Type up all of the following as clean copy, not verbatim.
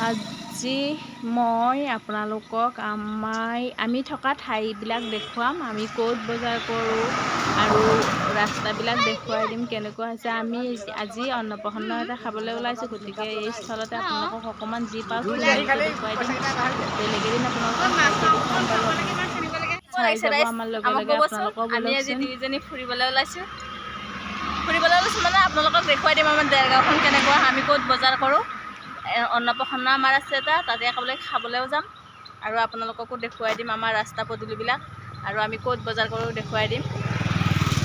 আজি মই আপোনালোকক আমি থকা ঠাইবিলাক দেখুৱাম। আমি ক'ত বজাৰ কৰোঁ আৰু ৰাস্তাবিলাক দেখুৱাই দিম কেনেকুৱা হৈছে। আমি আজি অন্নপ্ৰসন্ন এটা খাবলৈ ওলাইছোঁ, গতিকে এই স্থলতে আপোনালোকক অকণমান যি পাওঁ ধুনীয়াকৈ দেখুৱাই দিম। বেলেগ এদিন আপোনালোকক ভালকৈ দেখুৱাম বাৰু। চাই যাব আমাৰ লগে লগে আপোনালোকৰ আমি আজি দুইজনী ফুৰিবলৈ ওলাইছোঁ মানে আপোনালোকক দেখুৱাই দিম আমাৰ দেৰগাঁওখন কেনেকুৱা, আমি ক'ত বজাৰ কৰোঁ। অন্নপ্ৰসন্ন আমাৰ আছে এটা, তাতে খাবলৈও যাম আৰু আপোনালোককো দেখুৱাই দিম আমাৰ ৰাস্তা পদূলিবিলাক আৰু আমি ক'ত বজাৰ কৰোঁ দেখুৱাই দিম।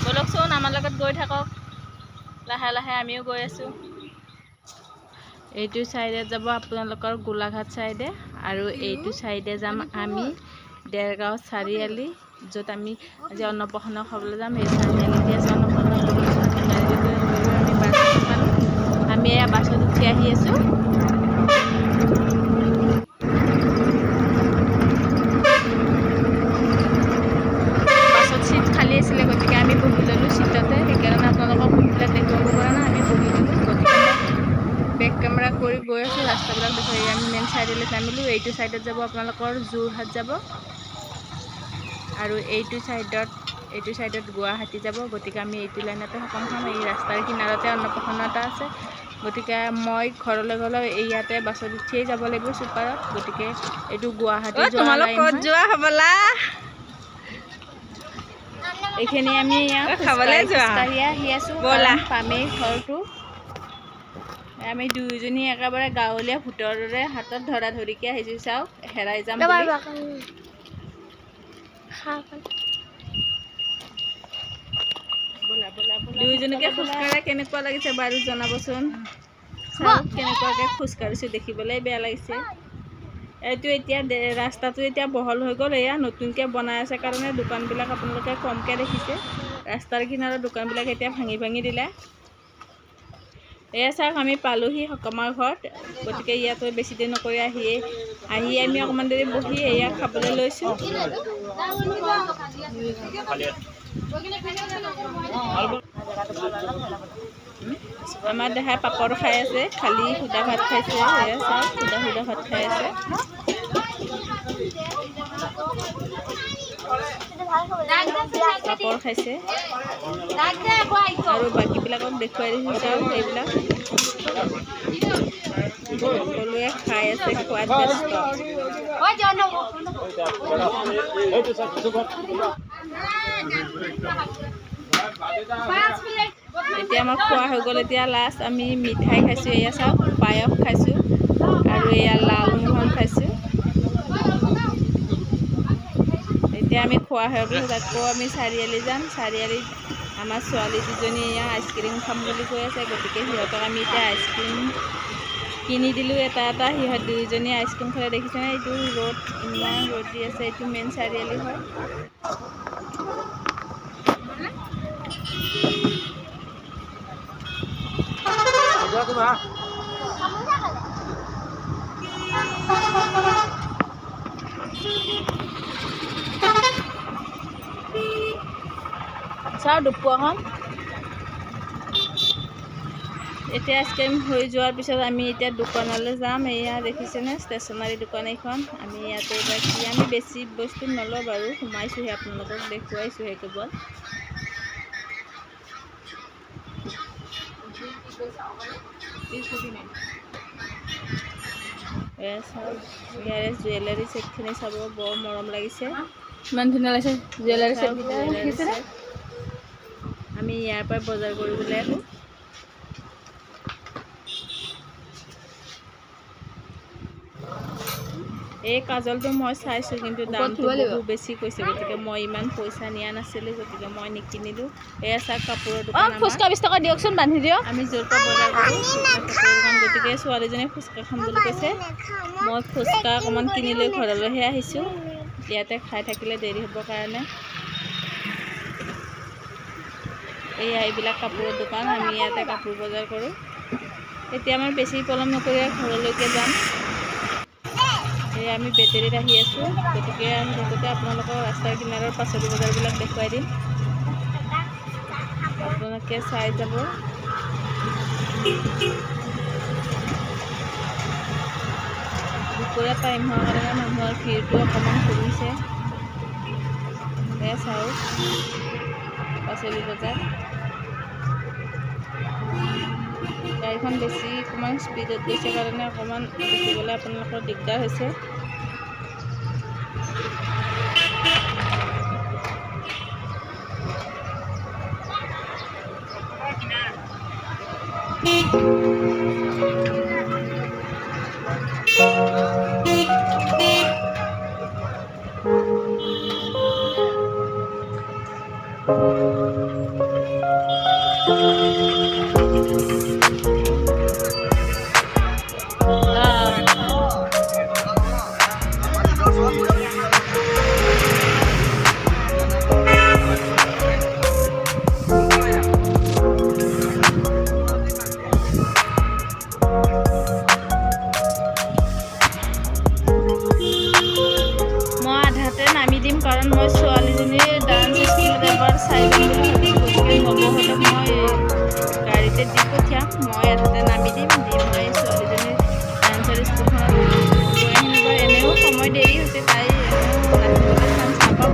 ব'লকচোন আমাৰ লগত গৈ থাকক, লাহে লাহে আমিও গৈ আছোঁ। এইটো চাইডে যাব আপোনালোকৰ গোলাঘাট চাইডে আৰু এইটো চাইডে যাম আমি দেৰগাঁও চাৰিআলি, য'ত আমি আজি অন্নপ্ৰসন্ন খাবলৈ যাম। এই চাৰিআলিতে আছে অন্নপ্ৰসন্ন খাবলৈ আমি বাছত পালোঁ। আমি এয়া বাছত উঠি আহি আছোঁ। বাছত চিট খালী আছিলে, গতিকে আমি বহি ল'লোঁ চিটতে। সেইকাৰণে আপোনালোকক সেইবিলাক দেখুৱাব পৰা নাই, আমি বহি ল'লোঁ। গতিকে বেক কেমেৰা কৰি গৈ আছোঁ, ৰাস্তাবিলাক দেখুৱাই। আমি মেইন চাইডলৈ নামিলোঁ। এইটো চাইডত যাব আপোনালোকৰ যোৰহাট যাব আৰু এইটো চাইডত গুৱাহাটী যাব। গতিকে আমি এইটো লাইনতে সকাম খাম। এই ৰাস্তাৰ কিনাৰতে অন্নপ্ৰসন্ন এটা আছে, গতিকে মই ঘৰলৈ গ'লেও ইয়াতে বাছত উঠিয়েই যাব লাগিব চুপাৰত। গতিকে এইটো গুৱাহাটী যোৱা লাইন হয়। যোৱা হ'বলা এইখিনি আমি খোজকাঢ়ি আহি আছোঁ, পামেই ঘৰটো। আমি দুয়োজনী একেবাৰে গাঁৱলীয়া ভূতৰ দৰে হাতত ধৰা ধৰিকৈ আহিছোঁ। চাওক, হেৰাই যাম বুলি। দুয়োজনীকে খোজকাঢ়া কেনেকুৱা লাগিছে বাৰু জনাবচোন। চাওক কেনেকুৱাকৈ খোজকাঢ়িছোঁ, দেখিবলৈ বেয়া লাগিছে। এইটো এতিয়া ৰাস্তাটো এতিয়া বহল হৈ গ'ল। এয়া নতুনকৈ বনাই আছে কাৰণে দোকানবিলাক আপোনালোকে কমকৈ দেখিছে। ৰাস্তাৰ কিনাৰৰ দোকানবিলাক এতিয়া ভাঙি ভাঙি দিলে। এয়া চাওক, আমি পালোহি সকামৰ ঘৰত। গতিকে ইয়াতো বেছি দেৰি নকৰি আহি আমি অকণমান দেৰি বহি এয়া খাবলৈ লৈছোঁ। আমাৰ দেহাই পাপৰ খাই আছে, খালি সুদা ভাত খাইছে। এয়া চাওক, সুদা ভাত খাই আছে। পাপৰ খাইছে আৰু বাকীবিলাকক দেখুৱাই দিছোঁ। চাওক, এইবিলাক সকলোৱে খাই আছে, খোৱাত ব্যস্ত। এতিয়া আমাৰ খোৱা হৈ গ'ল। এতিয়া লাষ্ট আমি মিঠাই খাইছোঁ। এয়া চাওক, পায়স খাইছোঁ আৰু এয়া লালমোহন খাইছোঁ। এতিয়া আমি খোৱা হৈ পিছত আকৌ আমি চাৰিআলি যাম। চাৰিআলিত আমাৰ ছোৱালী দুজনী এয়া আইচক্ৰীম খাম বুলি কৈ আছে, গতিকে সিহঁতক আমি এতিয়া আইচক্ৰীম কিনি দিলোঁ এটা এটা। সিহঁত দুয়োজনী আইচক্ৰীম খালে। দেখিছেনে, এইটো ৰ'দ, ইমান ৰ'দ দি আছে। এইটো মেইন চাৰিআলি হয়। চাওঁ দুপৰখন। এতিয়া আইচক্ৰীম হৈ যোৱাৰ পিছত আমি এতিয়া দোকানলৈ যাম। এয়া দেখিছেনে, ষ্টেচনাৰী দোকান এইখন। আমি ইয়াতে এতিয়া আমি বেছি বস্তু নলওঁ বাৰু, সোমাইছোঁহে, আপোনালোকক দেখুৱাইছোঁহে কেৱল। এয়া চাওক, ইয়াৰে জুৱেলাৰী ছেটখিনি চাব, বৰ মৰম লাগিছে। ইমান ধুনীয়া লাগিছে জুৱেলাৰী ছেট। আমি ইয়াৰ পৰা বজাৰ কৰিবলৈ আহোঁ। এই কাজলটো মই চাইছোঁ, কিন্তু দামটো বহু বেছি কৈছে, গতিকে মই ইমান পইচা নিয়া নাছিলোঁ, গতিকে মই নিকিনিলোঁ। এয়া চাওক, কাপোৰৰ দোকান। ফুচকা 20 টকা দিয়কচোন, বান্ধি দিয়ক। আমি য'ৰ পৰা বজাৰ কৰোঁ কাপোৰৰ দোকান, গতিকে ছোৱালীজনীয়ে ফুচকা খাম বুলি কৈছে। মই ফুচকা অকণমান কিনি লৈ ঘৰলৈহে আহিছোঁ। ইয়াতে খাই থাকিলে দেৰি হ'বৰ কাৰণে। এইবিলাক কাপোৰৰ দোকান, আমি ইয়াতে কাপোৰ বজাৰ কৰোঁ। এতিয়া আমাৰ বেছি পলম নকৰি ঘৰলৈকে যাম। আমি বেটেৰীত আহি আছোঁ, গতিকে আহি থাকোঁতে আপোনালোকক ৰাস্তাৰ কিনাৰৰ পাচলি বজাৰবিলাক দেখুৱাই দিম। আপোনালোকে চাই যাব। দুপৰীয়া টাইম হোৱাৰ কাৰণে মানুহৰ ভিৰটো অকণমান কমিছে। চাওক পাচলি বজাৰ গাড়ীখন বেছি অকণমান স্পীডত গৈছে কাৰণে অকণমান দেখিবলৈ আপোনালোকৰ দিগদাৰ হৈছে। মই আধাতে নামি দিম কাৰণ মই ছোৱালীজনীৰ ডান্স স্কুলত এবাৰ চাই ল'ম বুলি ভাবিছোঁ। গতিকে নবৌহঁতক মই গাড়ীতে দি পঠিয়াম। মই আধাতে নামি দিম, দি মই ছোৱালীজনীৰ ডান্সৰ স্কুলখনত গৈ আহিম। এনেও সময় দেৰি হৈছে, তাই নাচিবলৈ চান্স নাপাব।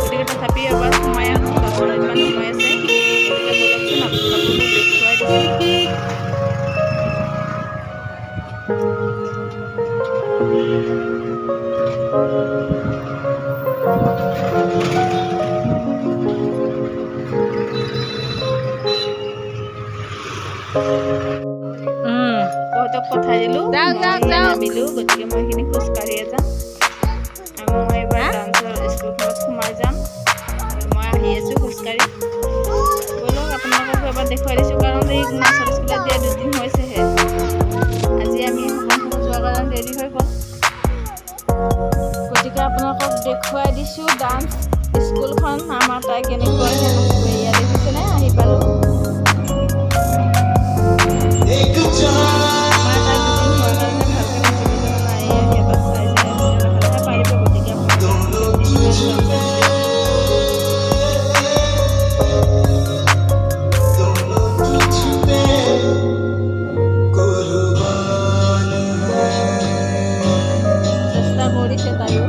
গতিকে তথাপি এবাৰ সোমাই আহোঁ, 10 মিনিটমান সময় আছে। গতিকে বলকচোন আপোনালোককো দেখুৱাই দিছোঁ। বহুতক পঠাই দিলোঁ, নামিলোঁ। গতিকে মই এইখিনি খোজকাঢ়িয়ে যাম আৰু মই এইবাৰ ডান্সৰ স্কুলখনত সোমাই যাম। মই আহি আছোঁ খোজকাঢ়ি। ব'লক আপোনালোকক এবাৰ দেখুৱাই দিছোঁ কাৰণ এই নাচৰ স্কুলত দিয়া 2 দিন হৈছেহে। আজি আমি সকলো যোৱাৰ কাৰণে দেৰি হৈ গ'ল। গতিকে আপোনালোকক দেখুৱাই দিছোঁ ডান্স স্কুলখন। আমাৰ তাই কেনেকুৱা এয়া দেখিছেনে? আহি পালোঁ। আমাৰ তাই 2 দিন হোৱাৰ কাৰণে ভালকৈ নাচিবলৈ নাই, সিহঁতক চাই আছে, লাহে পাৰিব। গতিকে চেষ্টা কৰিছে তাইও।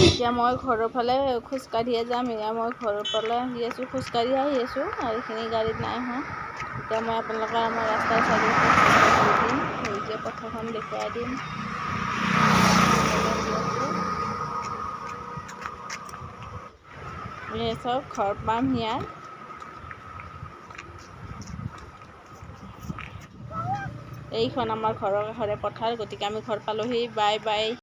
এতিয়া মই ঘৰৰ ফালে খোজকাঢ়িয়ে যাম। এয়া মই ঘৰৰ ফালে আহি আছোঁ, খোজকাঢ়ি আহি আছোঁ আৰু এইখিনি গাড়ীত নাই অহা। এতিয়া মই আপোনালোকৰ আমাৰ ৰাস্তাৰ চাৰিওফালে দিম, সেউজীয়া পথাৰখন দেখুৱাই দিম। চাওক ঘৰ পাম ইয়াত। এইখন আমাৰ ঘৰৰ কাষৰে পথাৰ। গতিকে আমি ঘৰ পালোহি। Bye bye.